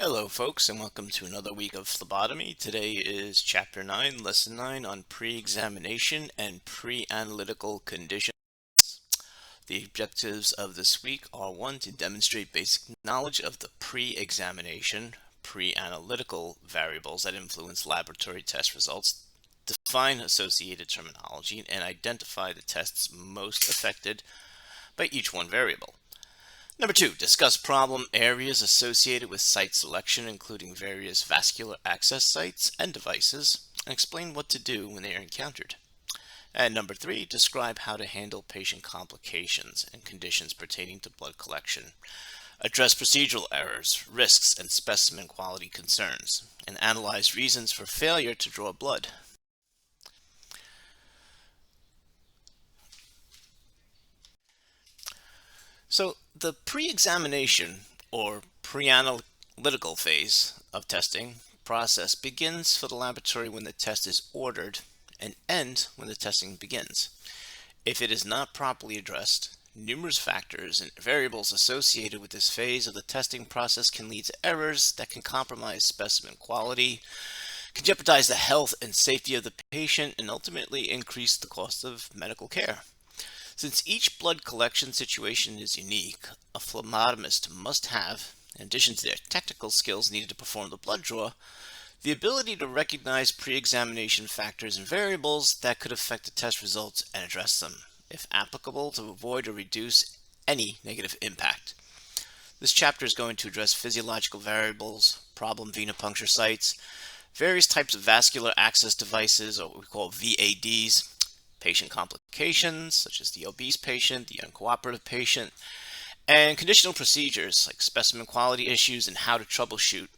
Hello folks, and welcome to another week of phlebotomy. Today is Chapter 9, Lesson 9 on pre-examination and pre-analytical conditions. The objectives of this week are 1. To demonstrate basic knowledge of the pre-examination, pre-analytical variables that influence laboratory test results, define associated terminology, and identify the tests most affected by each one variable. Number 2, discuss problem areas associated with site selection, including various vascular access sites and devices, and explain what to do when they are encountered. And number 3, describe how to handle patient complications and conditions pertaining to blood collection. Address procedural errors, risks, and specimen quality concerns, and analyze reasons for failure to draw blood. So the pre-examination or pre-analytical phase of testing process begins for the laboratory when the test is ordered and ends when the testing begins. If it is not properly addressed, numerous factors and variables associated with this phase of the testing process can lead to errors that can compromise specimen quality, can jeopardize the health and safety of the patient, and ultimately increase the cost of medical care. Since each blood collection situation is unique, a phlebotomist must have, in addition to their technical skills needed to perform the blood draw, the ability to recognize pre-examination factors and variables that could affect the test results and address them, if applicable, to avoid or reduce any negative impact. This chapter is going to address physiological variables, problem venipuncture sites, various types of vascular access devices, or what we call VADs, patient complications, such as the obese patient, the uncooperative patient, and conditional procedures like specimen quality issues and how to troubleshoot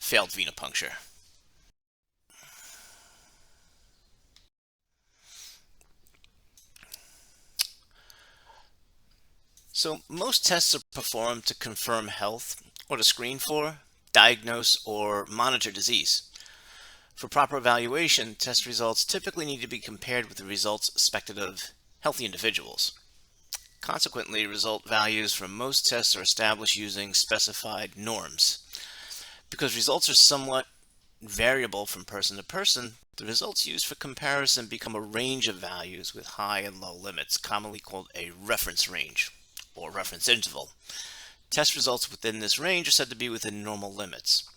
failed venipuncture. So most tests are performed to confirm health or to screen for, diagnose, or monitor disease. For proper evaluation, test results typically need to be compared with the results expected of healthy individuals. Consequently, result values for most tests are established using specified norms. Because results are somewhat variable from person to person, the results used for comparison become a range of values with high and low limits, commonly called a reference range or reference interval. Test results within this range are said to be within normal limits.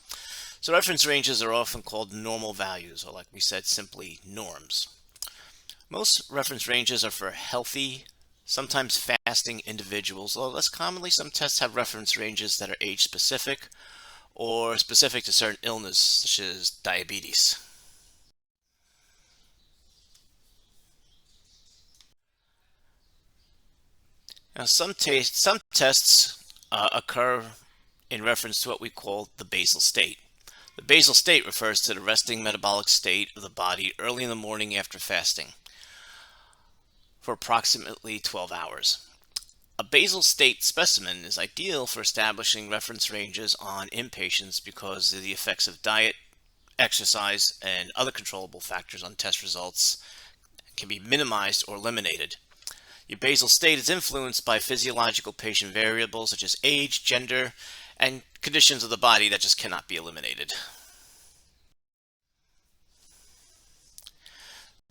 So reference ranges are often called normal values, or like we said, simply norms. Most reference ranges are for healthy, sometimes fasting individuals, although less commonly some tests have reference ranges that are age-specific or specific to certain illness, such as diabetes. Now, some tests occur in reference to what we call the basal state. The basal state refers to the resting metabolic state of the body early in the morning after fasting for approximately 12 hours. A basal state specimen is ideal for establishing reference ranges on inpatients because of the effects of diet, exercise, and other controllable factors on test results can be minimized or eliminated. Your basal state is influenced by physiological patient variables such as age, gender, and conditions of the body that just cannot be eliminated.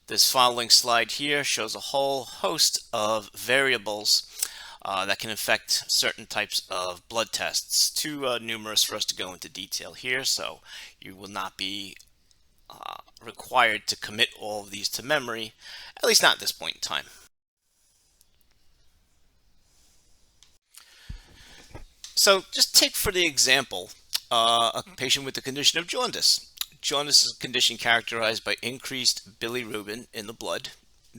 This following slide here shows a whole host of variables that can affect certain types of blood tests. Too numerous for us to go into detail here, so you will not be required to commit all of these to memory, at least not at this point in time. So just take for the example a patient with the condition of jaundice. Jaundice is a condition characterized by increased bilirubin in the blood.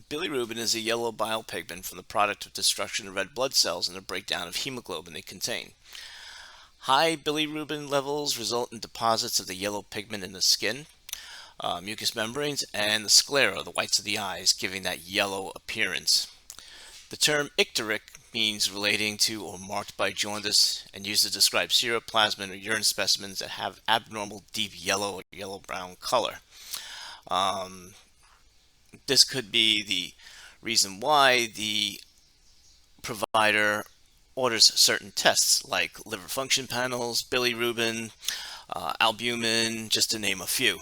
Bilirubin is a yellow bile pigment from the product of destruction of red blood cells and the breakdown of hemoglobin they contain. High bilirubin levels result in deposits of the yellow pigment in the skin, mucous membranes, and the sclera, the whites of the eyes, giving that yellow appearance. The term icteric means relating to or marked by jaundice and used to describe seroplasmin or urine specimens that have abnormal deep yellow or yellow-brown color. This could be the reason why the provider orders certain tests like liver function panels, bilirubin, albumin, just to name a few.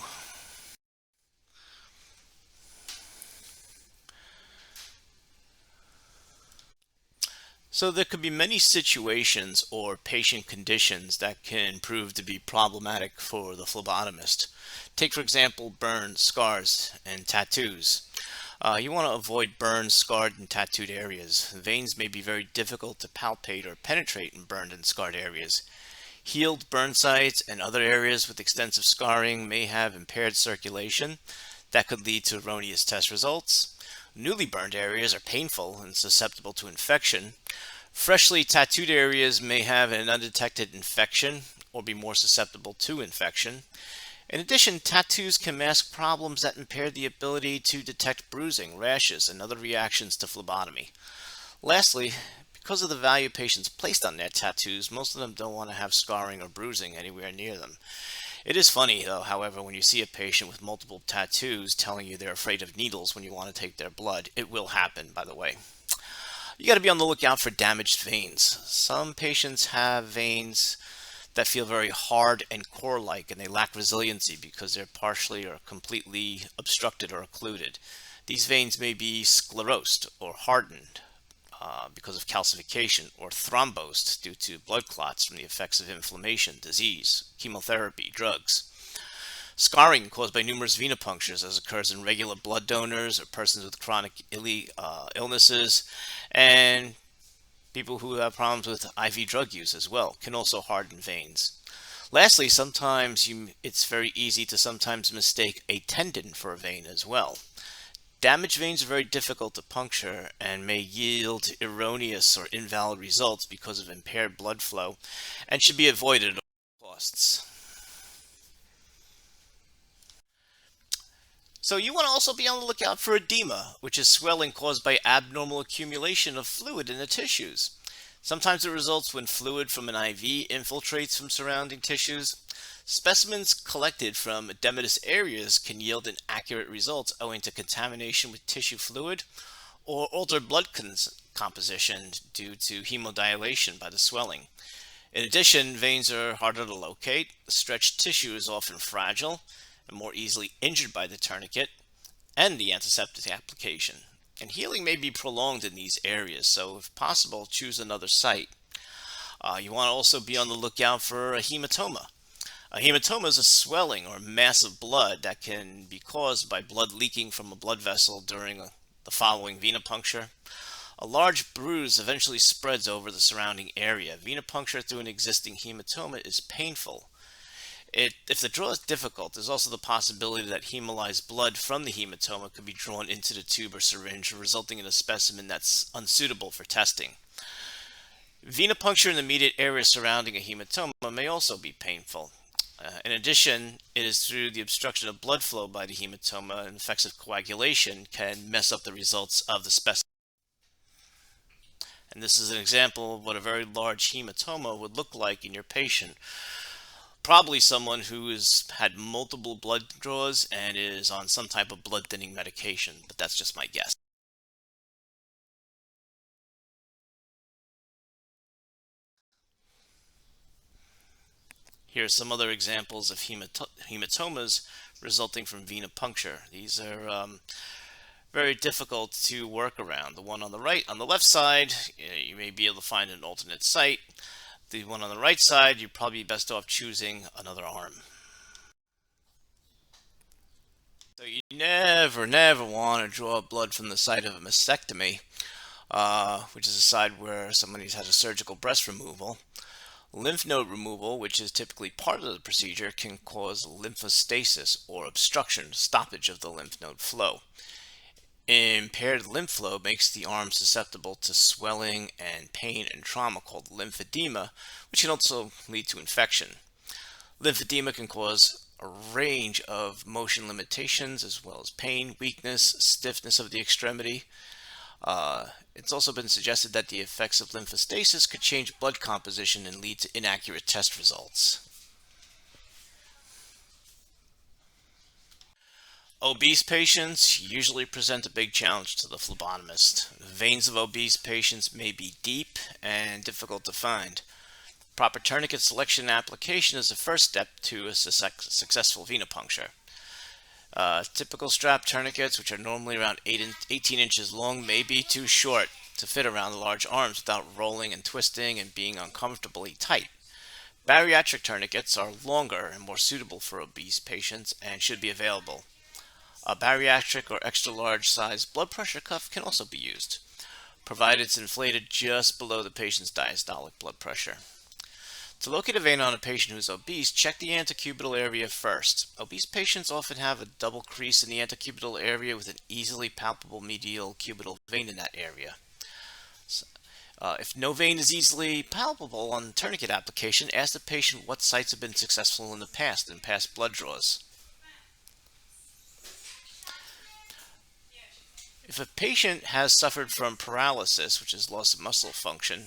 So there could be many situations or patient conditions that can prove to be problematic for the phlebotomist. Take, for example, burns, scars, and tattoos. You want to avoid burned, scarred, and tattooed areas. Veins may be very difficult to palpate or penetrate in burned and scarred areas. Healed burn sites and other areas with extensive scarring may have impaired circulation that could lead to erroneous test results. Newly burned areas are painful and susceptible to infection. Freshly tattooed areas may have an undetected infection or be more susceptible to infection. In addition, tattoos can mask problems that impair the ability to detect bruising, rashes, and other reactions to phlebotomy. Lastly, because of the value patients placed on their tattoos, most of them don't want to have scarring or bruising anywhere near them. It is funny, though, however, when you see a patient with multiple tattoos telling you they're afraid of needles when you want to take their blood. It will happen, by the way. You got to be on the lookout for damaged veins. Some patients have veins that feel very hard and core-like, and they lack resiliency because they're partially or completely obstructed or occluded. These veins may be sclerosed or hardened because of calcification, or thrombosed due to blood clots from the effects of inflammation, disease, chemotherapy, drugs. Scarring caused by numerous venipunctures, as occurs in regular blood donors or persons with chronic illnesses, and people who have problems with IV drug use as well, can also harden veins. Lastly, it's very easy to sometimes mistake a tendon for a vein as well. Damaged veins are very difficult to puncture and may yield erroneous or invalid results because of impaired blood flow and should be avoided at all costs. So you want to also be on the lookout for edema, which is swelling caused by abnormal accumulation of fluid in the tissues. Sometimes it results when fluid from an IV infiltrates from surrounding tissues. Specimens collected from edematous areas can yield inaccurate results owing to contamination with tissue fluid or altered blood composition due to hemodilation by the swelling. In addition, veins are harder to locate. The stretched tissue is often fragile and more easily injured by the tourniquet and the antiseptic application. And healing may be prolonged in these areas, so if possible, choose another site. You want to also be on the lookout for a hematoma. A hematoma is a swelling or mass of blood that can be caused by blood leaking from a blood vessel during the following venipuncture. A large bruise eventually spreads over the surrounding area. Venipuncture through an existing hematoma is painful. If the draw is difficult, there's also the possibility that hemolyzed blood from the hematoma could be drawn into the tube or syringe, resulting in a specimen that's unsuitable for testing. Venipuncture in the immediate area surrounding a hematoma may also be painful. In addition, it is through the obstruction of blood flow by the hematoma and effects of coagulation can mess up the results of the specimen. And this is an example of what a very large hematoma would look like in your patient. Probably someone who has had multiple blood draws and is on some type of blood thinning medication, but that's just my guess. Here are some other examples of hematomas resulting from venipuncture. These are very difficult to work around. The one on the left side, you may be able to find an alternate site. The one on the right side, you're probably best off choosing another arm. So you never want to draw blood from the site of a mastectomy, which is a side where somebody's had a surgical breast removal. Lymph node removal, which is typically part of the procedure, can cause lymphostasis or obstruction, stoppage of the lymph node flow. Impaired lymph flow makes the arm susceptible to swelling and pain and trauma called lymphedema, which can also lead to infection. Lymphedema can cause a range of motion limitations as well as pain, weakness, stiffness of the extremity. It's also been suggested that the effects of lymphostasis could change blood composition and lead to inaccurate test results. Obese patients usually present a big challenge to the phlebotomist. The veins of obese patients may be deep and difficult to find. Proper tourniquet selection and application is the first step to a successful venipuncture. Typical strap tourniquets, which are normally around 18 inches long, may be too short to fit around the large arms without rolling and twisting and being uncomfortably tight. Bariatric tourniquets are longer and more suitable for obese patients and should be available. A bariatric or extra large size blood pressure cuff can also be used, provided it's inflated just below the patient's diastolic blood pressure. To locate a vein on a patient who is obese, check the antecubital area first. Obese patients often have a double crease in the antecubital area with an easily palpable medial cubital vein in that area. If no vein is easily palpable on tourniquet application, ask the patient what sites have been successful in the past in past blood draws. If a patient has suffered from paralysis, which is loss of muscle function,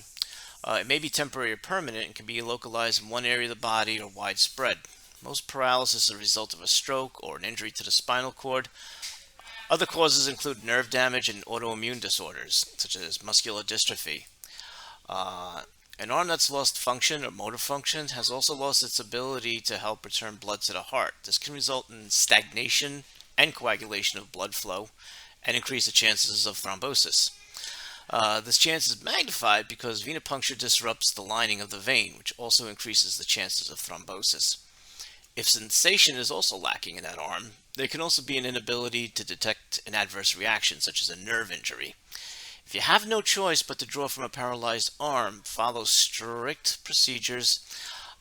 it may be temporary or permanent and can be localized in one area of the body or widespread. Most paralysis is a result of a stroke or an injury to the spinal cord. Other causes include nerve damage and autoimmune disorders, such as muscular dystrophy. An arm that's lost function or motor function has also lost its ability to help return blood to the heart. This can result in stagnation and coagulation of blood flow and increase the chances of thrombosis. This chance is magnified because venipuncture disrupts the lining of the vein, which also increases the chances of thrombosis. If sensation is also lacking in that arm, there can also be an inability to detect an adverse reaction, such as a nerve injury. If you have no choice but to draw from a paralyzed arm, follow strict procedures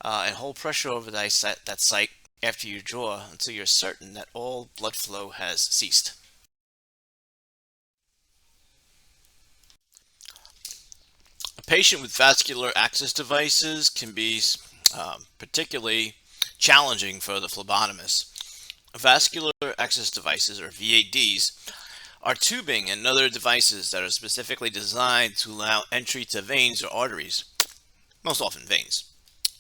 and hold pressure over that site after you draw until you're certain that all blood flow has ceased. A patient with vascular access devices can be particularly challenging for the phlebotomist. Vascular access devices, or VADs, are tubing and other devices that are specifically designed to allow entry to veins or arteries, most often veins.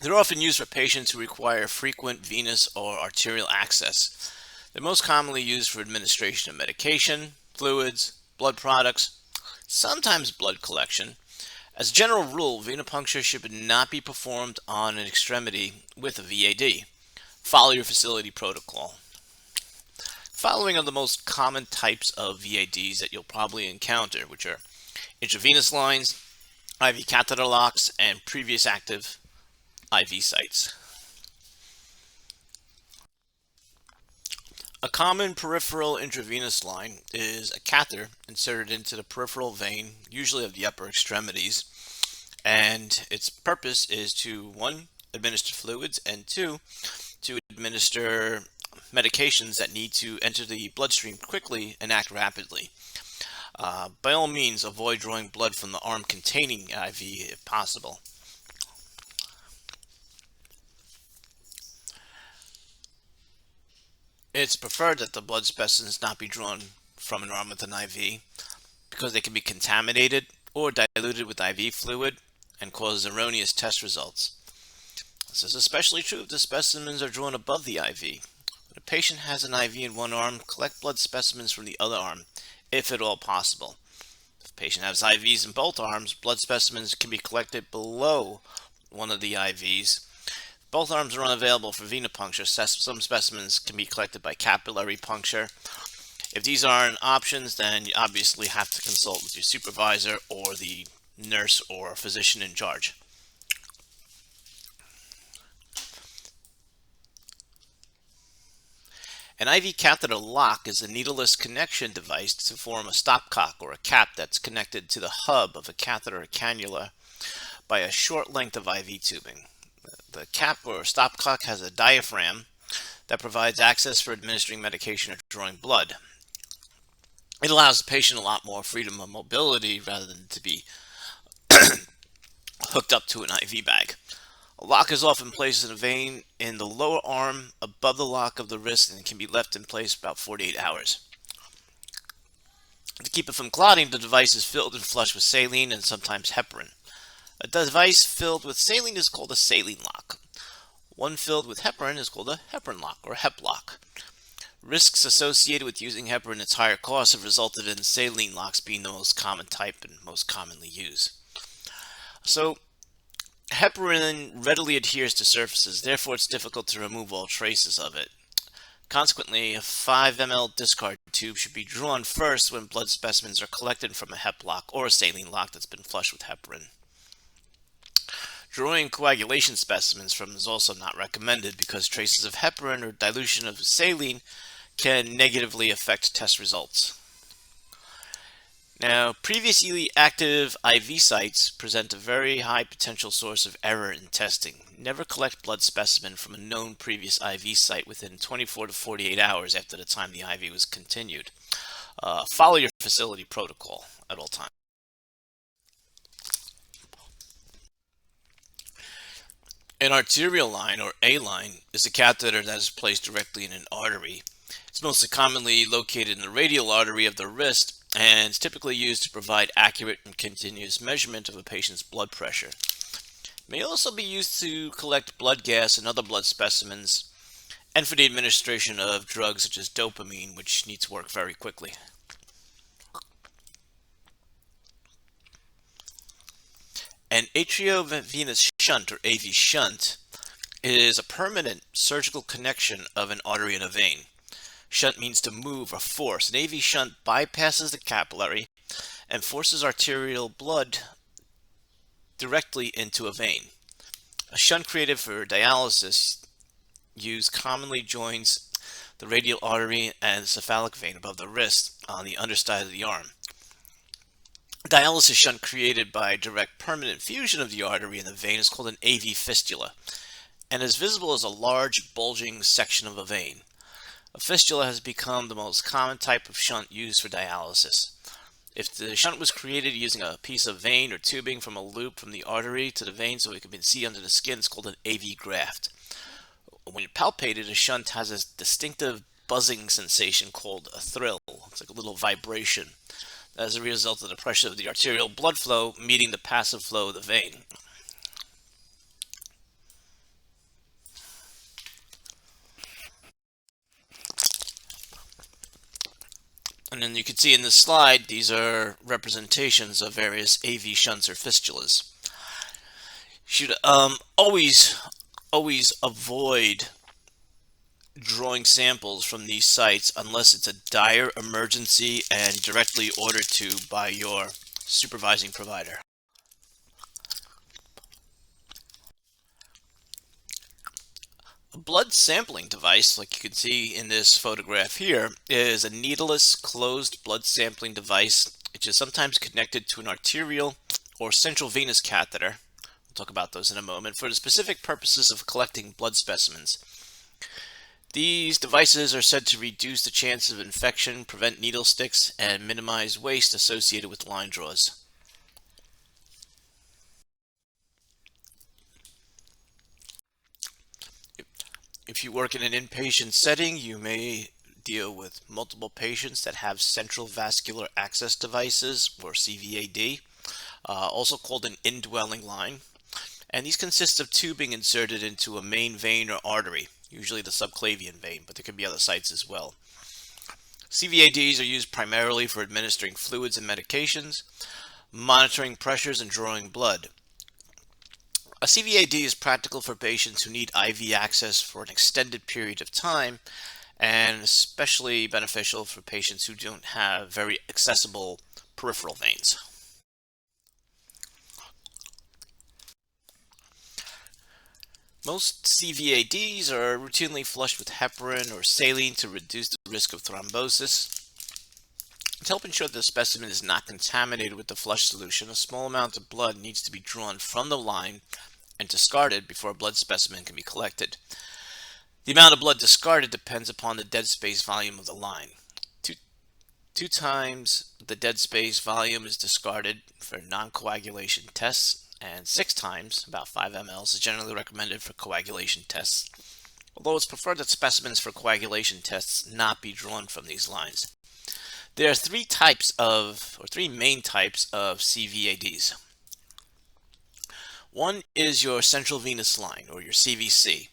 They're often used for patients who require frequent venous or arterial access. They're most commonly used for administration of medication, fluids, blood products, sometimes blood collection. As a general rule, venipuncture should not be performed on an extremity with a VAD. Follow your facility protocol. Following are the most common types of VADs that you'll probably encounter, which are intravenous lines, IV catheter locks, and previous active IV sites. A common peripheral intravenous line is a catheter inserted into the peripheral vein, usually of the upper extremities, and its purpose is to, 1, administer fluids, and 2, to administer medications that need to enter the bloodstream quickly and act rapidly. By all means, avoid drawing blood from the arm containing IV if possible. It's preferred that the blood specimens not be drawn from an arm with an IV because they can be contaminated or diluted with IV fluid and cause erroneous test results. This is especially true if the specimens are drawn above the IV. When a patient has an IV in one arm, collect blood specimens from the other arm, if at all possible. If a patient has IVs in both arms, blood specimens can be collected below one of the IVs. If both arms are unavailable for venipuncture, some specimens can be collected by capillary puncture. If these aren't options, then you obviously have to consult with your supervisor or the nurse or physician in charge. An IV catheter lock is a needleless connection device to form a stopcock or a cap that's connected to the hub of a catheter or cannula by a short length of IV tubing. The cap or stopcock has a diaphragm that provides access for administering medication or drawing blood. It allows the patient a lot more freedom of mobility rather than to be hooked up to an IV bag. A lock is often placed in a vein in the lower arm above the lock of the wrist and can be left in place about 48 hours. To keep it from clotting, the device is filled and flushed with saline and sometimes heparin. A device filled with saline is called a saline lock. One filled with heparin is called a heparin lock or hep lock. Risks associated with using heparin and its higher costs have resulted in saline locks being the most common type and most commonly used. So, Heparin readily adheres to surfaces, therefore it's difficult to remove all traces of it. Consequently, a 5 ml discard tube should be drawn first when blood specimens are collected from a hep lock or a saline lock that's been flushed with heparin. Drawing coagulation specimens from is also not recommended because traces of heparin or dilution of saline can negatively affect test results. Now, previously active IV sites present a very high potential source of error in testing. Never collect blood specimen from a known previous IV site within 24 to 48 hours after the time the IV was continued. Follow your facility protocol at all times. An arterial line, or A line, is a catheter that is placed directly in an artery. It's most commonly located in the radial artery of the wrist and is typically used to provide accurate and continuous measurement of a patient's blood pressure. It may also be used to collect blood gas and other blood specimens, and for the administration of drugs such as dopamine, which need to work very quickly. An atriovenous shunt, or AV shunt, is a permanent surgical connection of an artery and a vein. Shunt means to move or force. An AV shunt bypasses the capillary and forces arterial blood directly into a vein. A shunt created for dialysis use commonly joins the radial artery and cephalic vein above the wrist on the underside of the arm. A dialysis shunt created by direct permanent fusion of the artery and the vein is called an AV fistula and is visible as a large bulging section of a vein. A fistula has become the most common type of shunt used for dialysis. If the shunt was created using a piece of vein or tubing from a loop from the artery to the vein so it can be seen under the skin, it's called an AV graft. When you palpate it, a shunt has a distinctive buzzing sensation called a thrill. It's like a little vibration as a result of the pressure of the arterial blood flow meeting the passive flow of the vein. And then you can see in this slide, these are representations of various AV shunts or fistulas. You should always avoid drawing samples from these sites unless it's a dire emergency and directly ordered to by your supervising provider. A blood sampling device, like you can see in this photograph here, is a needleless closed blood sampling device which is sometimes connected to an arterial or central venous catheter. We'll talk about those in a moment, for the specific purposes of collecting blood specimens. These devices are said to reduce the chance of infection, prevent needle sticks, and minimize waste associated with line draws. If you work in an inpatient setting, you may deal with multiple patients that have central vascular access devices, or CVAD, also called an indwelling line. And these consist of tubing inserted into a main vein or artery, usually the subclavian vein, but there can be other sites as well. CVADs are used primarily for administering fluids and medications, monitoring pressures, and drawing blood. A CVAD is practical for patients who need IV access for an extended period of time, and especially beneficial for patients who don't have very accessible peripheral veins. Most CVADs are routinely flushed with heparin or saline to reduce the risk of thrombosis. To help ensure that the specimen is not contaminated with the flush solution, a small amount of blood needs to be drawn from the line and discarded before a blood specimen can be collected. The amount of blood discarded depends upon the dead space volume of the line. Two times the dead space volume is discarded for non-coagulation tests, and 6 times, about 5 ml, is generally recommended for coagulation tests, although it's preferred that specimens for coagulation tests not be drawn from these lines. There are three main types of CVADs. One is your central venous line, or your CVC.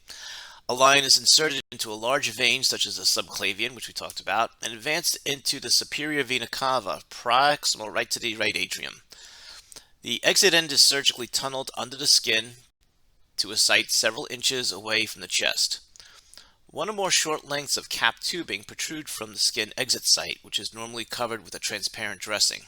A line is inserted into a large vein, such as a subclavian, which we talked about, and advanced into the superior vena cava, proximal right to the right atrium. The exit end is surgically tunneled under the skin to a site several inches away from the chest. One or more short lengths of cap tubing protrude from the skin exit site, which is normally covered with a transparent dressing.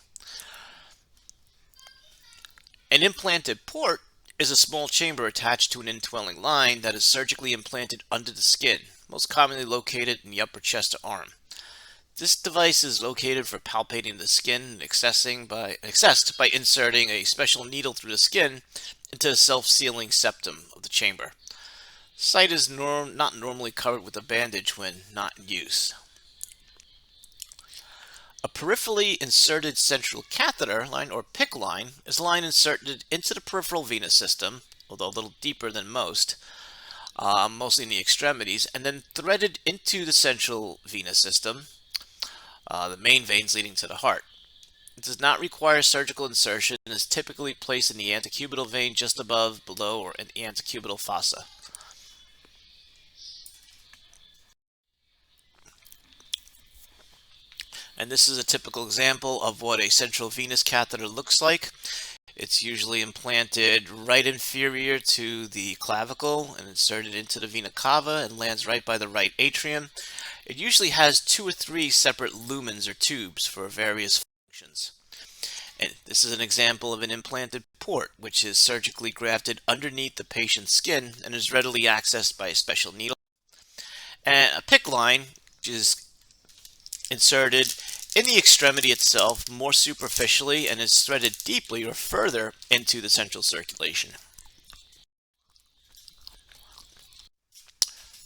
An implanted port is a small chamber attached to an indwelling line that is surgically implanted under the skin, most commonly located in the upper chest or arm. This device is located for palpating the skin and accessed by inserting a special needle through the skin into the self-sealing septum of the chamber. The site is not normally covered with a bandage when not in use. A peripherally inserted central catheter line, or PICC line, is a line inserted into the peripheral venous system, although a little deeper than most, mostly in the extremities, and then threaded into the central venous system, the main veins leading to the heart. It does not require surgical insertion and is typically placed in the antecubital vein just above, below, or in the antecubital fossa. And this is a typical example of what a central venous catheter looks like. It's usually implanted right inferior to the clavicle and inserted into the vena cava and lands right by the right atrium. It usually has 2 or 3 separate lumens or tubes for various functions. And this is an example of an implanted port, which is surgically grafted underneath the patient's skin and is readily accessed by a special needle. And a PICC line, which is inserted in the extremity itself more superficially and is threaded deeply or further into the central circulation.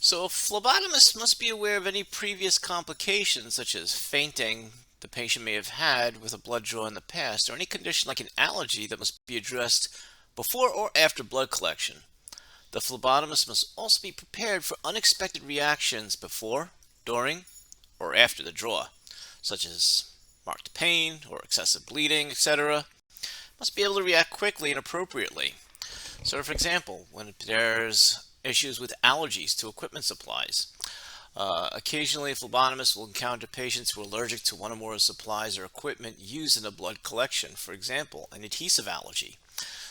So a phlebotomist must be aware of any previous complications such as fainting the patient may have had with a blood draw in the past, or any condition like an allergy that must be addressed before or after blood collection. The phlebotomist must also be prepared for unexpected reactions before, during, or after the draw, such as marked pain or excessive bleeding, etc. Must be able to react quickly and appropriately. So, for example, when there's issues with allergies to equipment supplies, occasionally a phlebotomist will encounter patients who are allergic to one or more supplies or equipment used in a blood collection. For example, an adhesive allergy.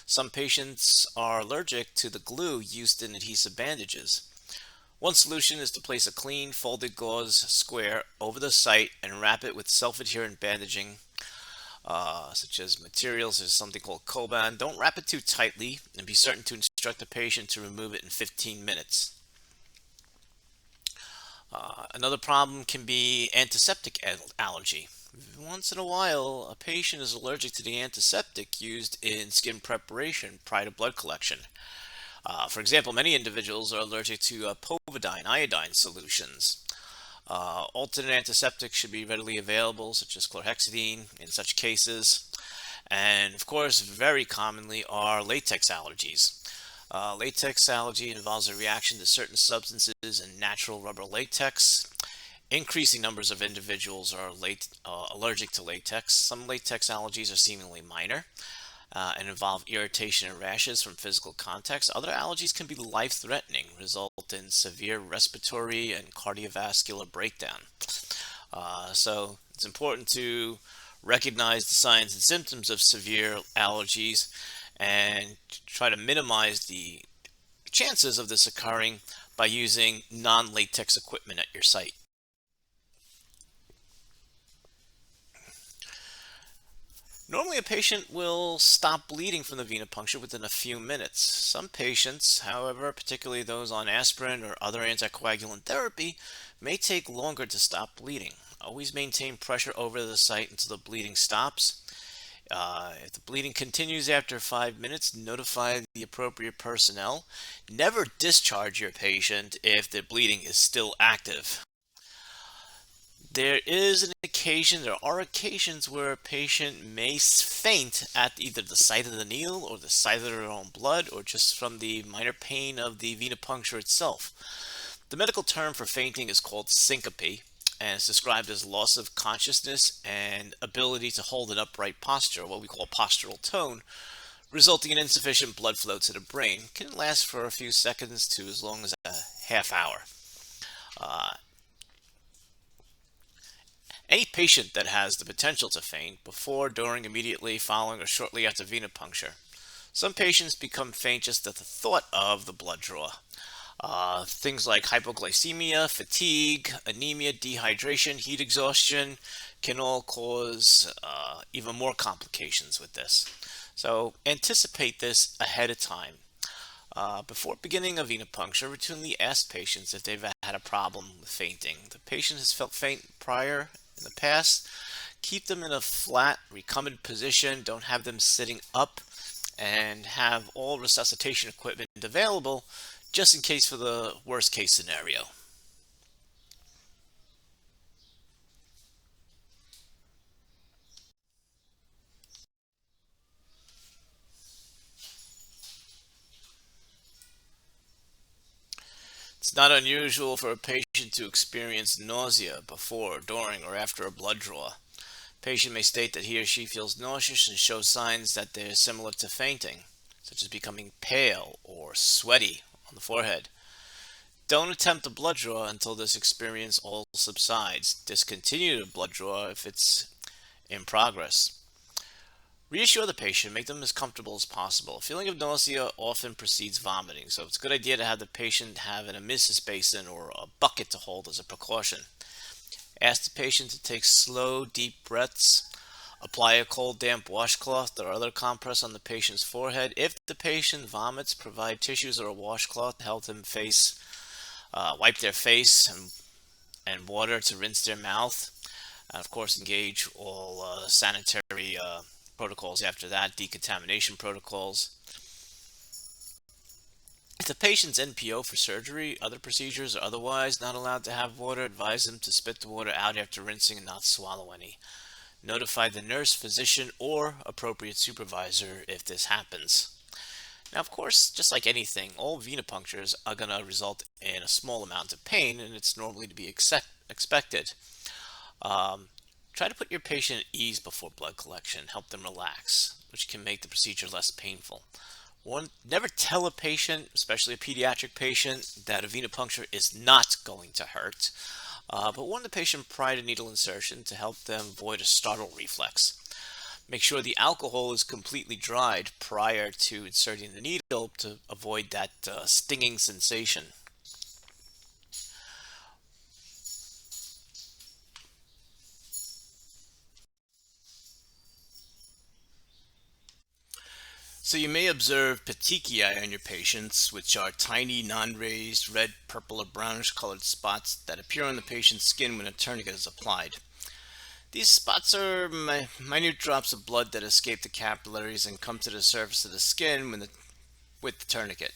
Some patients are allergic to the glue used in adhesive bandages. One solution is to place a clean, folded gauze square over the site and wrap it with self-adherent bandaging, such as materials. There's something called Coban. Don't wrap it too tightly, and be certain to instruct the patient to remove it in 15 minutes. Another problem can be antiseptic allergy. Once in a while, a patient is allergic to the antiseptic used in skin preparation prior to blood collection. For example, many individuals are allergic to povidone, iodine solutions. Alternate antiseptics should be readily available, such as chlorhexidine in such cases. And of course, very commonly are latex allergies. Latex allergy involves a reaction to certain substances in natural rubber latex. Increasing numbers of individuals are allergic to latex. Some latex allergies are seemingly minor and involve irritation and rashes from physical contacts. Other allergies can be life-threatening, result in severe respiratory and cardiovascular breakdown. So it's important to recognize the signs and symptoms of severe allergies and try to minimize the chances of this occurring by using non-latex equipment at your site. Normally, a patient will stop bleeding from the venipuncture within a few minutes. Some patients, however, particularly those on aspirin or other anticoagulant therapy, may take longer to stop bleeding. Always maintain pressure over the site until the bleeding stops. If the bleeding continues after 5 minutes, notify the appropriate personnel. Never discharge your patient if the bleeding is still active. There are occasions where a patient may faint at either the sight of the needle or the sight of their own blood, or just from the minor pain of the venipuncture itself. The medical term for fainting is called syncope, and it's described as loss of consciousness and ability to hold an upright posture, what we call postural tone, resulting in insufficient blood flow to the brain. It can last for a few seconds to as long as a half hour. Any patient that has the potential to faint before, during, immediately following, or shortly after venipuncture, Some patients become faint just at the thought of the blood draw. Things like hypoglycemia, fatigue, anemia, dehydration, heat exhaustion can all cause even more complications with this. So anticipate this ahead of time. Before beginning a venipuncture, routinely ask patients if they've had a problem with fainting. The patient has felt faint prior in the past. Keep them in a flat, recumbent position. Don't have them sitting up, and have all resuscitation equipment available just in case for the worst case scenario. It's not unusual for a patient to experience nausea before, during, or after a blood draw. Patient may state that he or she feels nauseous and shows signs that they're similar to fainting, such as becoming pale or sweaty on the forehead. Don't attempt a blood draw until this experience all subsides. Discontinue the blood draw if it's in progress. Reassure the patient, make them as comfortable as possible. A feeling of nausea often precedes vomiting, so it's a good idea to have the patient have an emesis basin or a bucket to hold as a precaution. Ask the patient to take slow, deep breaths. Apply a cold, damp washcloth or other compress on the patient's forehead. If the patient vomits, provide tissues or a washcloth to help them wipe their face and water to rinse their mouth. And of course, engage all sanitary protocols after that, decontamination protocols. If the patient's NPO for surgery, other procedures, or otherwise not allowed to have water, advise them to spit the water out after rinsing and not swallow any. Notify the nurse, physician, or appropriate supervisor if this happens. Now, of course, just like anything, all venipunctures are going to result in a small amount of pain, and it's normally to be expected. Um, Try to put your patient at ease before blood collection, help them relax, which can make the procedure less painful. Never tell a patient, especially a pediatric patient, that a venipuncture is not going to hurt, but warn the patient prior to needle insertion to help them avoid a startle reflex. Make sure the alcohol is completely dried prior to inserting the needle to avoid that stinging sensation. So you may observe petechiae on your patients, which are tiny, non-raised, red, purple, or brownish colored spots that appear on the patient's skin when a tourniquet is applied. These spots are minute drops of blood that escape the capillaries and come to the surface of the skin with the tourniquet.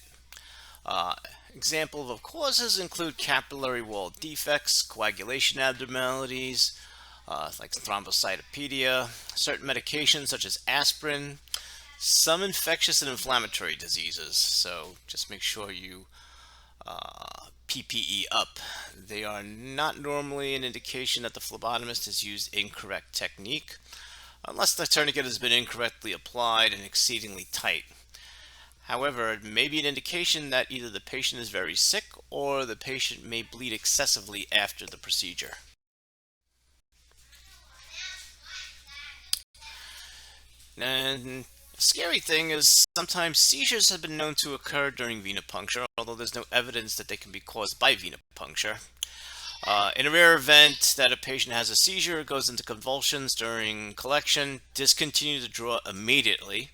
Uh, Example of causes include capillary wall defects, coagulation abnormalities, like thrombocytopenia, certain medications such as aspirin, some infectious and inflammatory diseases. So just make sure you PPE up. They are not normally an indication that the phlebotomist has used incorrect technique, unless the tourniquet has been incorrectly applied and exceedingly tight. However, it may be an indication that either the patient is very sick or the patient may bleed excessively after the procedure. And the scary thing is sometimes seizures have been known to occur during venipuncture, although there's no evidence that they can be caused by venipuncture. In a rare event that a patient has a seizure, goes into convulsions during collection, discontinue the draw immediately.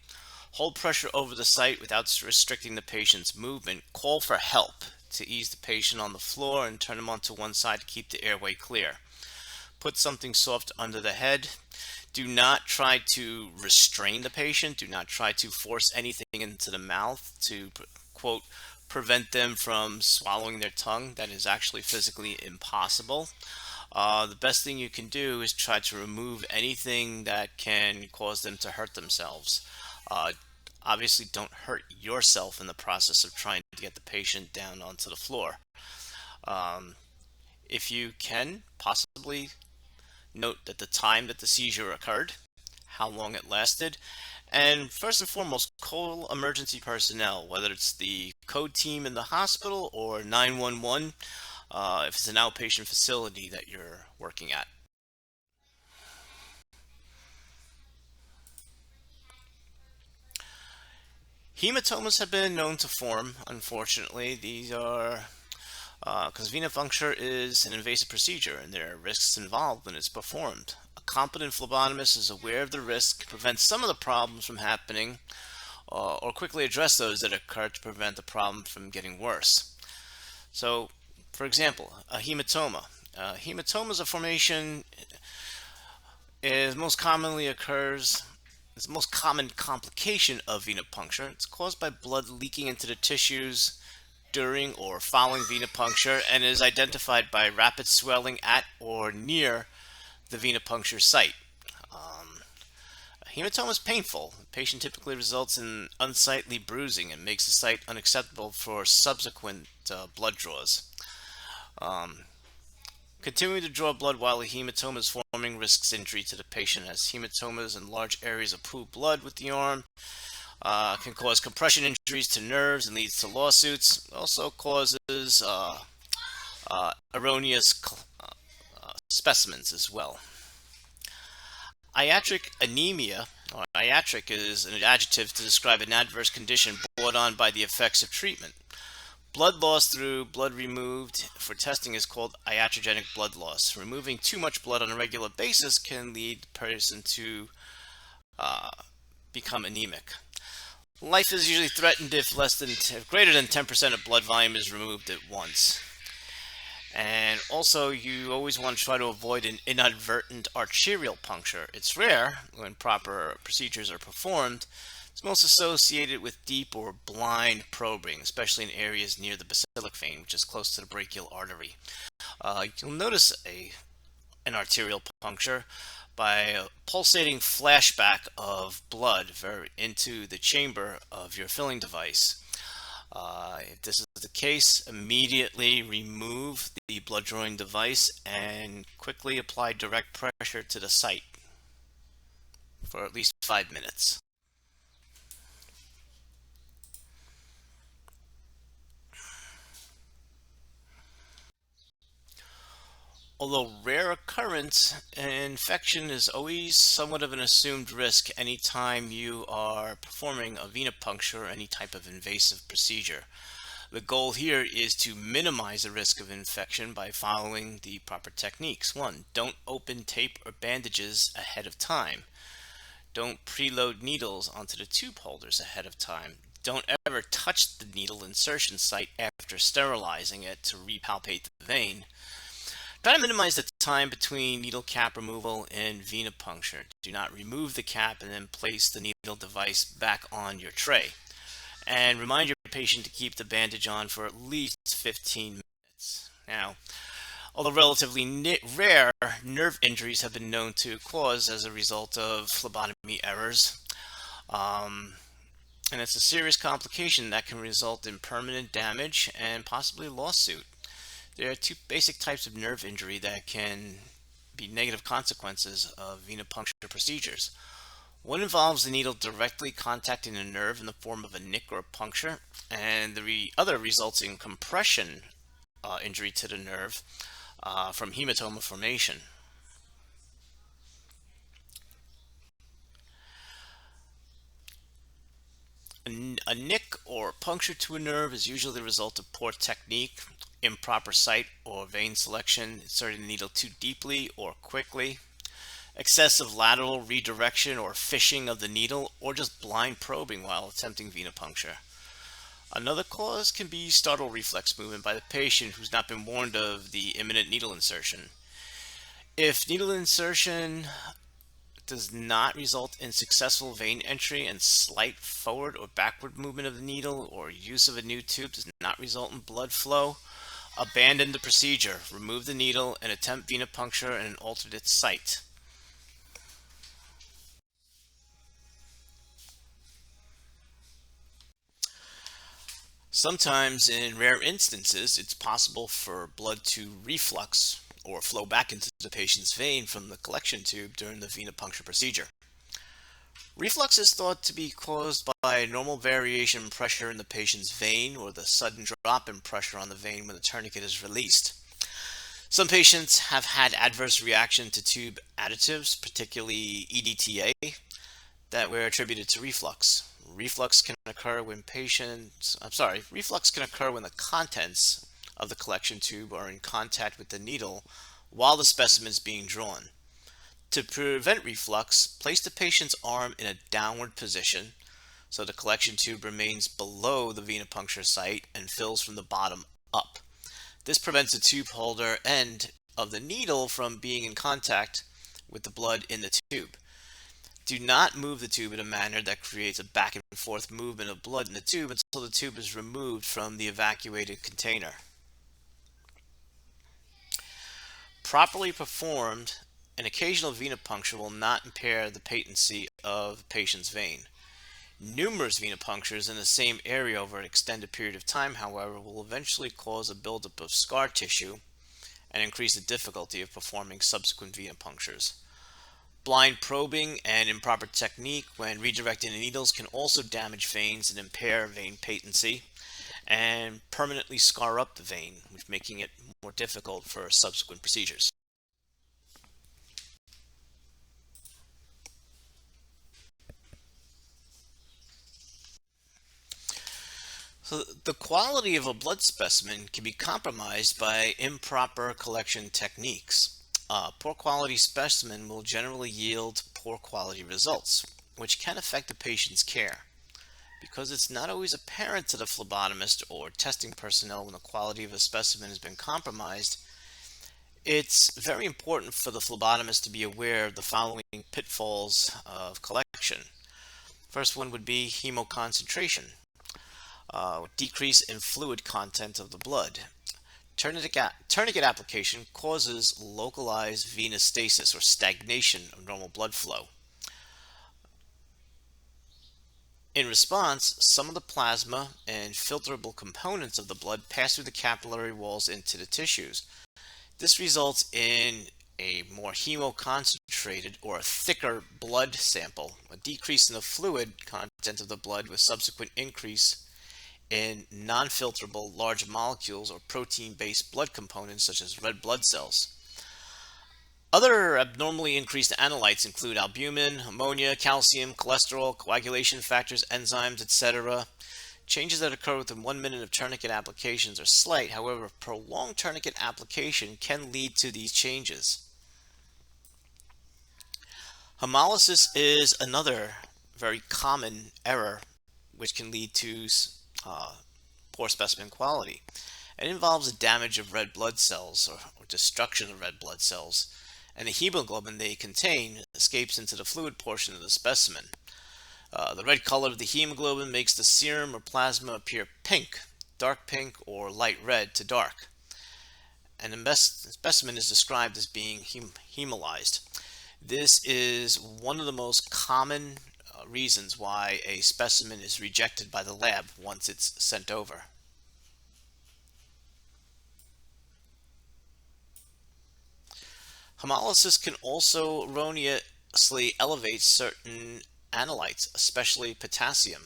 Hold pressure over the site without restricting the patient's movement. Call for help to ease the patient on the floor and turn him onto one side to keep the airway clear. Put something soft under the head. Do not try to restrain the patient. Do not try to force anything into the mouth to, quote, prevent them from swallowing their tongue. That is actually physically impossible. The best thing you can do is try to remove anything that can cause them to hurt themselves. Uh, Obviously, don't hurt yourself in the process of trying to get the patient down onto the floor. Um, if you can, possibly note that the time that the seizure occurred, how long it lasted, and first and foremost, call emergency personnel, whether it's the code team in the hospital or 911 if it's an outpatient facility that you're working at. Hematomas have been known to form, unfortunately. These are because venipuncture is an invasive procedure and there are risks involved when it's performed. A competent phlebotomist is aware of the risk, prevents some of the problems from happening, or quickly address those that occur to prevent the problem from getting worse. So, for example, a hematoma. Hematoma is a formation is most commonly occurs It's the most common complication of venipuncture. It's caused by blood leaking into the tissues during or following venipuncture and is identified by rapid swelling at or near the venipuncture site. A hematoma is painful. The patient typically results in unsightly bruising and makes the site unacceptable for subsequent blood draws. Continuing to draw blood while a hematoma is forming risks injury to the patient, as hematomas and large areas of pooled blood with the arm can cause compression injuries to nerves and leads to lawsuits. It also causes erroneous specimens as well. Iatric anemia, or iatric is an adjective to describe an adverse condition brought on by the effects of treatment. Blood loss through blood removed for testing is called iatrogenic blood loss. Removing too much blood on a regular basis can lead the person to become anemic. Life is usually threatened if greater than 10% of blood volume is removed at once. And also, you always want to try to avoid an inadvertent arterial puncture. It's rare when proper procedures are performed. It's most associated with deep or blind probing, especially in areas near the basilic vein, which is close to the brachial artery. You'll notice an arterial puncture by a pulsating flashback of blood into the chamber of your filling device. If this is the case, immediately remove the blood drawing device and quickly apply direct pressure to the site for at least 5 minutes. Although rare occurrence, an infection is always somewhat of an assumed risk anytime you are performing a venipuncture or any type of invasive procedure. The goal here is to minimize the risk of infection by following the proper techniques. 1. Don't open tape or bandages ahead of time. Don't preload needles onto the tube holders ahead of time. Don't ever touch the needle insertion site after sterilizing it to repalpate the vein. Try to minimize the time between needle cap removal and venipuncture. Do not remove the cap and then place the needle device back on your tray. And remind your patient to keep the bandage on for at least 15 minutes. Now, although relatively rare, nerve injuries have been known to cause as a result of phlebotomy errors. And it's a serious complication that can result in permanent damage and possibly a lawsuit. There are two basic types of nerve injury that can be negative consequences of venipuncture procedures. One involves the needle directly contacting a nerve in the form of a nick or a puncture, and the other results in compression injury to the nerve from hematoma formation. A nick or puncture to a nerve is usually the result of poor technique, improper site or vein selection, inserting the needle too deeply or quickly, excessive lateral redirection or fishing of the needle, or just blind probing while attempting venipuncture. Another cause can be startle reflex movement by the patient who's not been warned of the imminent needle insertion. If needle insertion does not result in successful vein entry and slight forward or backward movement of the needle, or use of a new tube does not result in blood flow, abandon the procedure, remove the needle, and attempt venipuncture in an alternate site. Sometimes, in rare instances, it's possible for blood to reflux or flow back into the patient's vein from the collection tube during the venipuncture procedure. Reflux is thought to be caused by normal variation in pressure in the patient's vein or the sudden drop in pressure on the vein when the tourniquet is released. Some patients have had adverse reaction to tube additives, particularly EDTA, that were attributed to reflux. Reflux can occur when the contents of the collection tube are in contact with the needle while the specimen is being drawn. To prevent reflux, place the patient's arm in a downward position so the collection tube remains below the venipuncture site and fills from the bottom up. This prevents the tube holder end of the needle from being in contact with the blood in the tube. Do not move the tube in a manner that creates a back and forth movement of blood in the tube until the tube is removed from the evacuated container. Properly performed, an occasional venipuncture will not impair the patency of the patient's vein. Numerous venipunctures in the same area over an extended period of time, however, will eventually cause a buildup of scar tissue and increase the difficulty of performing subsequent venipunctures. Blind probing and improper technique when redirecting the needles can also damage veins and impair vein patency and permanently scar up the vein, which making it more difficult for subsequent procedures. So the quality of a blood specimen can be compromised by improper collection techniques. A poor quality specimen will generally yield poor quality results, which can affect the patient's care. Because it's not always apparent to the phlebotomist or testing personnel when the quality of a specimen has been compromised, it's very important for the phlebotomist to be aware of the following pitfalls of collection. First one would be hemoconcentration, decrease in fluid content of the blood. Tourniquet application causes localized venous stasis or stagnation of normal blood flow. In response, some of the plasma and filterable components of the blood pass through the capillary walls into the tissues. This results in a more hemoconcentrated or a thicker blood sample, a decrease in the fluid content of the blood with subsequent increase in non-filterable large molecules or protein-based blood components such as red blood cells. Other abnormally increased analytes include albumin, ammonia, calcium, cholesterol, coagulation factors, enzymes, etc. Changes that occur within 1 minute of tourniquet applications are slight. However, prolonged tourniquet application can lead to these changes. Hemolysis is another very common error which can lead to poor specimen quality. It involves the damage of red blood cells or destruction of red blood cells, and the hemoglobin they contain escapes into the fluid portion of the specimen. The red color of the hemoglobin makes the serum or plasma appear pink, dark pink, or light red to dark. And the specimen is described as being hemolyzed. This is one of the most common reasons why a specimen is rejected by the lab once it's sent over. Hemolysis can also erroneously elevate certain analytes, especially potassium.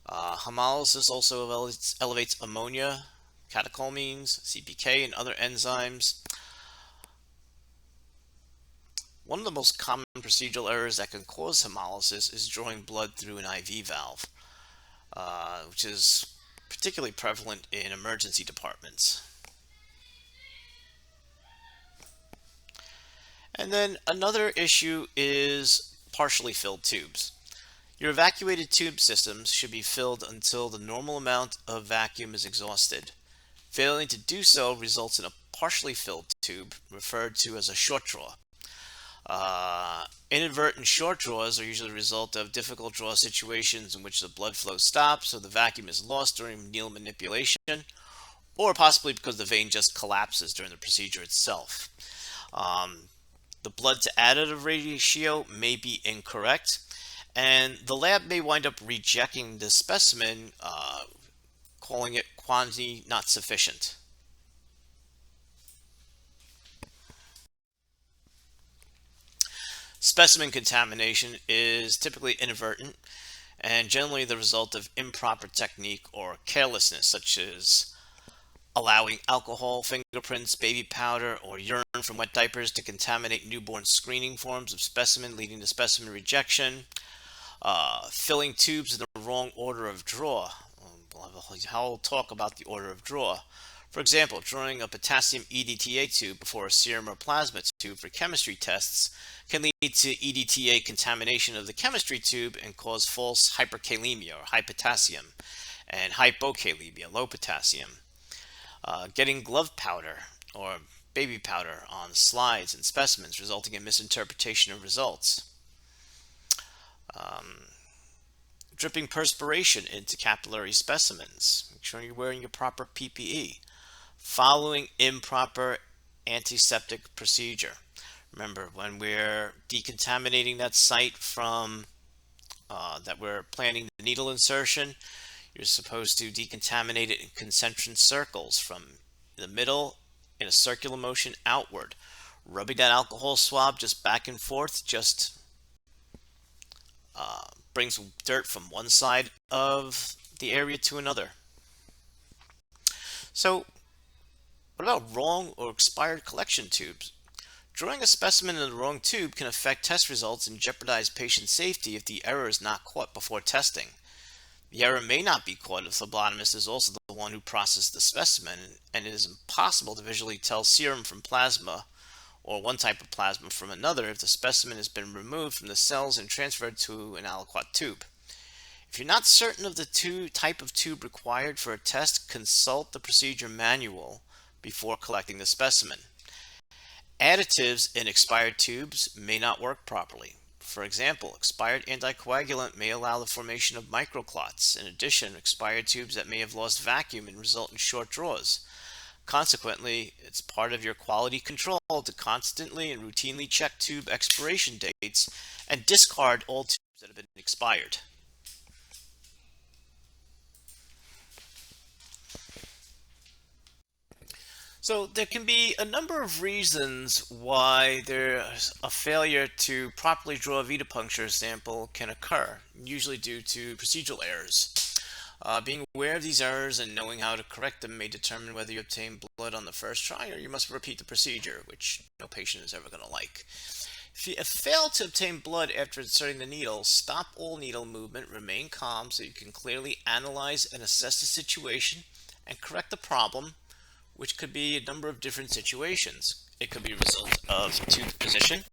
Hemolysis also elevates ammonia, catecholamines, CPK, and other enzymes. One of the most common procedural errors that can cause hemolysis is drawing blood through an IV valve, which is particularly prevalent in emergency departments. And then another issue is partially filled tubes. Your evacuated tube systems should be filled until the normal amount of vacuum is exhausted. Failing to do so results in a partially filled tube, referred to as a short draw. Inadvertent short draws are usually the result of difficult draw situations in which the blood flow stops or the vacuum is lost during needle manipulation, or possibly because the vein just collapses during the procedure itself. The blood to additive ratio may be incorrect, and the lab may wind up rejecting the specimen, calling it quantity not sufficient. Specimen contamination is typically inadvertent and generally the result of improper technique or carelessness, such as allowing alcohol, fingerprints, baby powder, or urine from wet diapers to contaminate newborn screening forms of specimen, leading to specimen rejection. Filling tubes in the wrong order of draw. We'll have a whole talk about the order of draw. For example, drawing a potassium EDTA tube before a serum or plasma tube for chemistry tests can lead to EDTA contamination of the chemistry tube and cause false hyperkalemia or high potassium and hypokalemia, low potassium. Getting glove powder or baby powder on slides and specimens resulting in misinterpretation of results. Dripping perspiration into capillary specimens. Make sure you're wearing your proper PPE. Following improper antiseptic procedure. Remember, when we're decontaminating that site from that we're planning the needle insertion, you're supposed to decontaminate it in concentric circles from the middle in a circular motion outward. Rubbing that alcohol swab just back and forth just brings dirt from one side of the area to another. So, what about wrong or expired collection tubes? Drawing a specimen in the wrong tube can affect test results and jeopardize patient safety if the error is not caught before testing. The error may not be caught if the phlebotomist is also the one who processed the specimen, and it is impossible to visually tell serum from plasma or one type of plasma from another if the specimen has been removed from the cells and transferred to an aliquot tube. If you're not certain of the type of tube required for a test, consult the procedure manual before collecting the specimen. Additives in expired tubes may not work properly. For example, expired anticoagulant may allow the formation of microclots. In addition, expired tubes that may have lost vacuum and result in short draws. Consequently, it's part of your quality control to constantly and routinely check tube expiration dates and discard all tubes that have been expired. So there can be a number of reasons why there's a failure to properly draw a venipuncture sample can occur, usually due to procedural errors. Being aware of these errors and knowing how to correct them may determine whether you obtain blood on the first try or you must repeat the procedure, which no patient is ever going to like. If you fail to obtain blood after inserting the needle, stop all needle movement, remain calm so you can clearly analyze and assess the situation and correct the problem, which could be a number of different situations. It could be a result of tube position.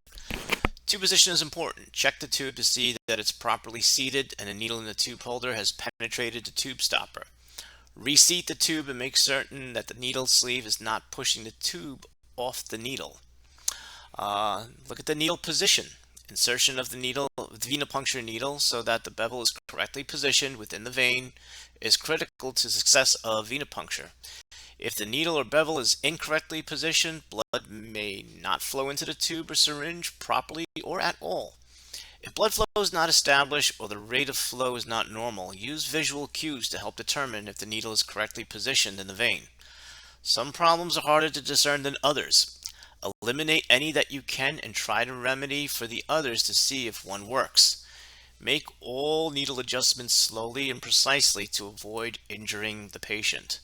Tube position is important. Check the tube to see that it's properly seated and the needle in the tube holder has penetrated the tube stopper. Reseat the tube and make certain that the needle sleeve is not pushing the tube off the needle. Look at the needle position. Insertion of the needle, the venipuncture needle, so that the bevel is correctly positioned within the vein is critical to success of venipuncture. If the needle or bevel is incorrectly positioned, blood may not flow into the tube or syringe properly or at all. If blood flow is not established or the rate of flow is not normal, use visual cues to help determine if the needle is correctly positioned in the vein. Some problems are harder to discern than others. Eliminate any that you can and try to remedy for the others to see if one works. Make all needle adjustments slowly and precisely to avoid injuring the patient.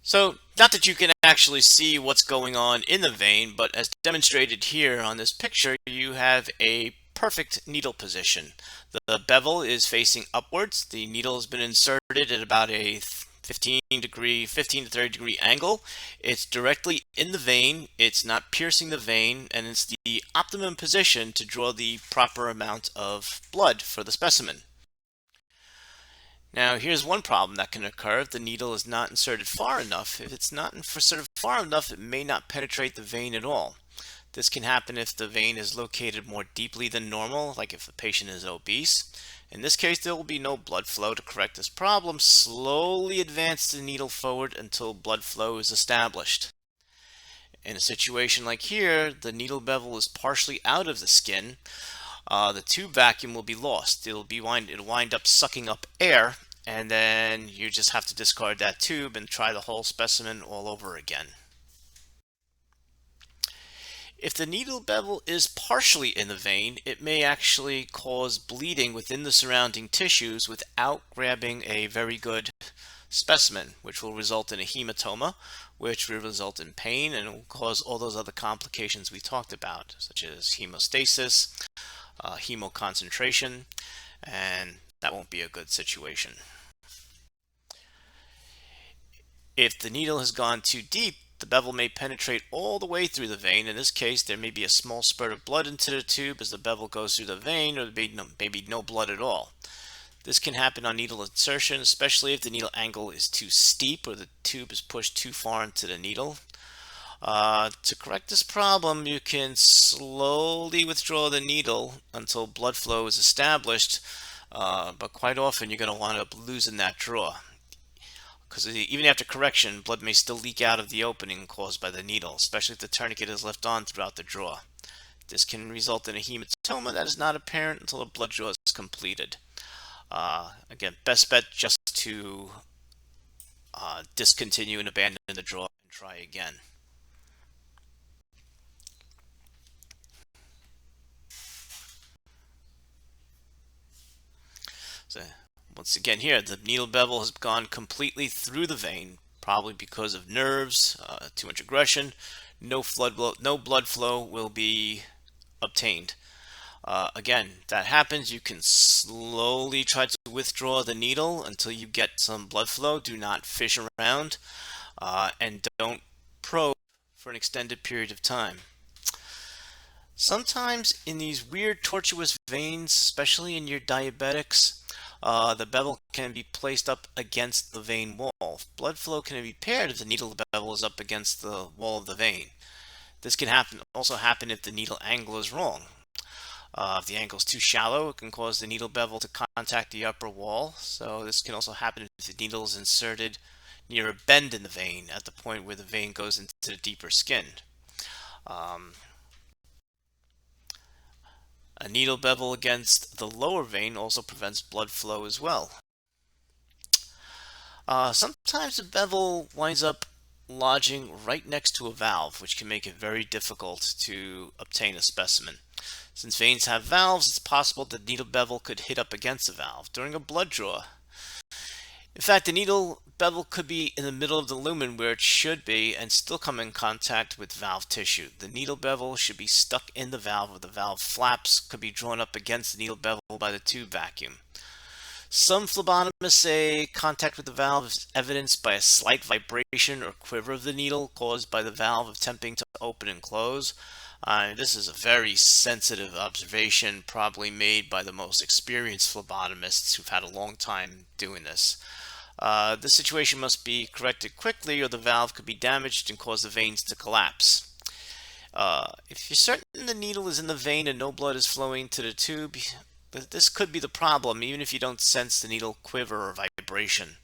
So, not that you can actually see what's going on in the vein, but as demonstrated here on this picture, you have a perfect needle position. The bevel is facing upwards. The needle has been inserted at about a 15 to 30 degree angle. It's directly in the vein. It's not piercing the vein, and it's the optimum position to draw the proper amount of blood for the specimen. Now, here's one problem that can occur if the needle is not inserted far enough. If it's not inserted far enough, it may not penetrate the vein at all. This can happen if the vein is located more deeply than normal, like if the patient is obese. In this case, there will be no blood flow. To correct this problem, slowly advance the needle forward until blood flow is established. In a situation like here, the needle bevel is partially out of the skin. The tube vacuum will be lost. It'll wind up sucking up air, and then you just have to discard that tube and try the whole specimen all over again. If the needle bevel is partially in the vein, it may actually cause bleeding within the surrounding tissues without grabbing a very good specimen, which will result in a hematoma, which will result in pain and will cause all those other complications we talked about, such as hemostasis, hemoconcentration, and that won't be a good situation. If the needle has gone too deep, the bevel may penetrate all the way through the vein. In this case, there may be a small spurt of blood into the tube as the bevel goes through the vein, or maybe no blood at all. This can happen on needle insertion, especially if the needle angle is too steep or the tube is pushed too far into the needle. To correct this problem, you can slowly withdraw the needle until blood flow is established, but quite often you're going to wind up losing that draw, because even after correction, blood may still leak out of the opening caused by the needle, especially if the tourniquet is left on throughout the draw. This can result in a hematoma that is not apparent until the blood draw is completed. Again, best bet just to discontinue and abandon the draw and try again. So once again here, the needle bevel has gone completely through the vein, probably because of nerves, too much aggression. No blood flow will be obtained. Again, that happens. You can slowly try to withdraw the needle until you get some blood flow. Do not fish around, and don't probe for an extended period of time. Sometimes in these weird tortuous veins, especially in your diabetics, the bevel can be placed up against the vein wall. Blood flow can be impaired if the needle bevel is up against the wall of the vein. This can also happen if the needle angle is wrong. If the angle is too shallow, it can cause the needle bevel to contact the upper wall. So this can also happen if the needle is inserted near a bend in the vein at the point where the vein goes into the deeper skin. A needle bevel against the lower vein also prevents blood flow as well. Sometimes the bevel winds up lodging right next to a valve, which can make it very difficult to obtain a specimen. Since veins have valves, it's possible the needle bevel could hit up against the valve during a blood draw. In fact, the needle bevel could be in the middle of the lumen where it should be and still come in contact with valve tissue. The needle bevel should be stuck in the valve, or the valve flaps could be drawn up against the needle bevel by the tube vacuum. Some phlebotomists say contact with the valve is evidenced by a slight vibration or quiver of the needle caused by the valve attempting to open and close. This is a very sensitive observation, probably made by the most experienced phlebotomists who've had a long time doing this. This situation must be corrected quickly, or the valve could be damaged and cause the veins to collapse. If you're certain the needle is in the vein and no blood is flowing to the tube, this could be the problem, even if you don't sense the needle quiver or vibration.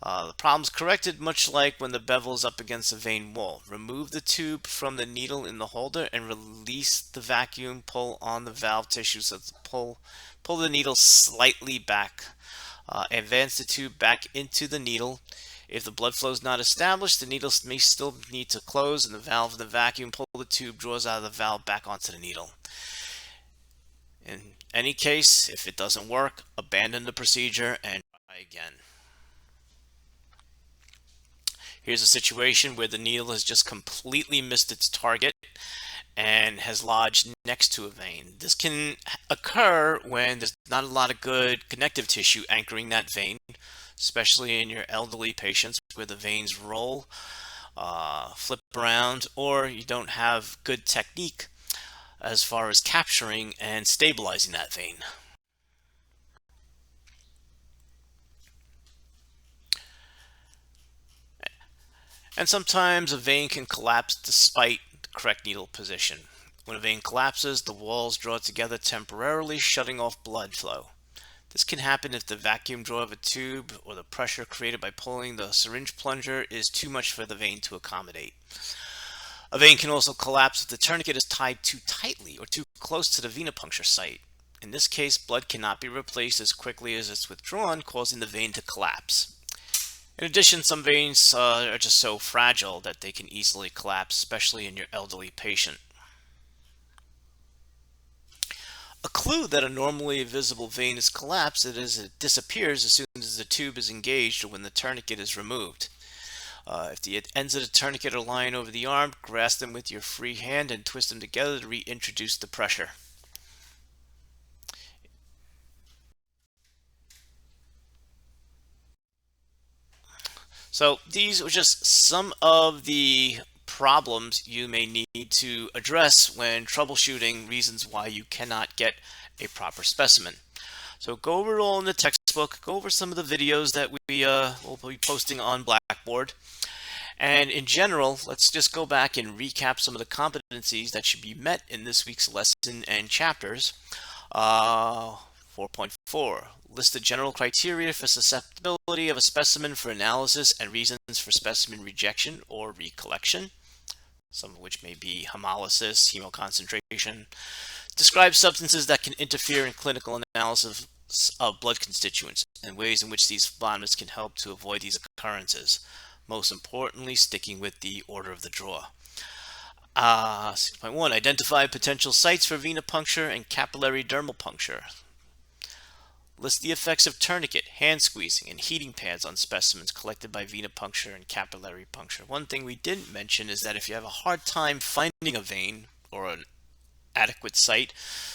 The problem's corrected much like when the bevel is up against the vein wall. Remove the tube from the needle in the holder and release the vacuum. Pull on the valve tissue so to pull the needle slightly back. Advance the tube back into the needle. If the blood flow is not established, the needle may still need to close, and the valve in the vacuum pull the tube, draws out of the valve back onto the needle. In any case, if it doesn't work, abandon the procedure and try again. Here's a situation where the needle has just completely missed its target and has lodged next to a vein. This can occur when there's not a lot of good connective tissue anchoring that vein, especially in your elderly patients where the veins roll, flip around, or you don't have good technique as far as capturing and stabilizing that vein. And sometimes a vein can collapse despite the correct needle position. When a vein collapses, the walls draw together temporarily, shutting off blood flow. This can happen if the vacuum draw of a tube or the pressure created by pulling the syringe plunger is too much for the vein to accommodate. A vein can also collapse if the tourniquet is tied too tightly or too close to the venipuncture site. In this case, blood cannot be replaced as quickly as it's withdrawn, causing the vein to collapse. In addition, some veins are just so fragile that they can easily collapse, especially in your elderly patient. a clue that a normally visible vein is collapsed as it disappears as soon as the tube is engaged or when the tourniquet is removed. If the ends of the tourniquet are lying over the arm, grasp them with your free hand and twist them together to reintroduce the pressure. So these are just some of the problems you may need to address when troubleshooting reasons why you cannot get a proper specimen. So go over it all in the textbook, go over some of the videos that we will be posting on Blackboard. And in general, let's just go back and recap some of the competencies that should be met in this week's lesson and chapters. 4.4, list the general criteria for susceptibility of a specimen for analysis and reasons for specimen rejection or recollection, some of which may be hemolysis, hemoconcentration. Describe substances that can interfere in clinical analysis of blood constituents and ways in which these phlebotomists can help to avoid these occurrences. Most importantly, sticking with the order of the draw. 6.1, identify potential sites for venipuncture and capillary dermal puncture. List the effects of tourniquet, hand squeezing, and heating pads on specimens collected by venipuncture and capillary puncture. One thing we didn't mention is that if you have a hard time finding a vein or an adequate site,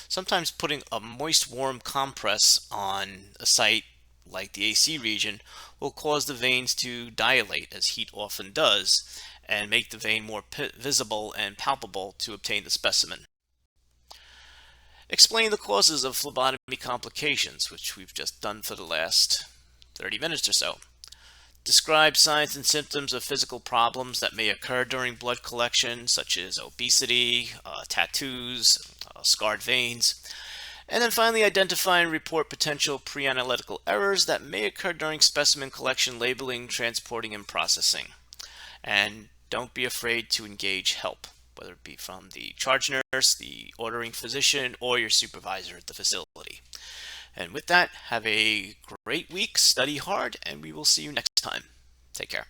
sometimes putting a moist warm compress on a site like the AC region will cause the veins to dilate, as heat often does, and make the vein more visible and palpable to obtain the specimen. Explain the causes of phlebotomy complications, which we've just done for the last 30 minutes or so. Describe signs and symptoms of physical problems that may occur during blood collection, such as obesity, tattoos, scarred veins. And then finally, identify and report potential pre-analytical errors that may occur during specimen collection, labeling, transporting, and processing. And don't be afraid to engage help, whether it be from the charge nurse, the ordering physician, or your supervisor at the facility. And with that, have a great week, study hard, and we will see you next time. Take care.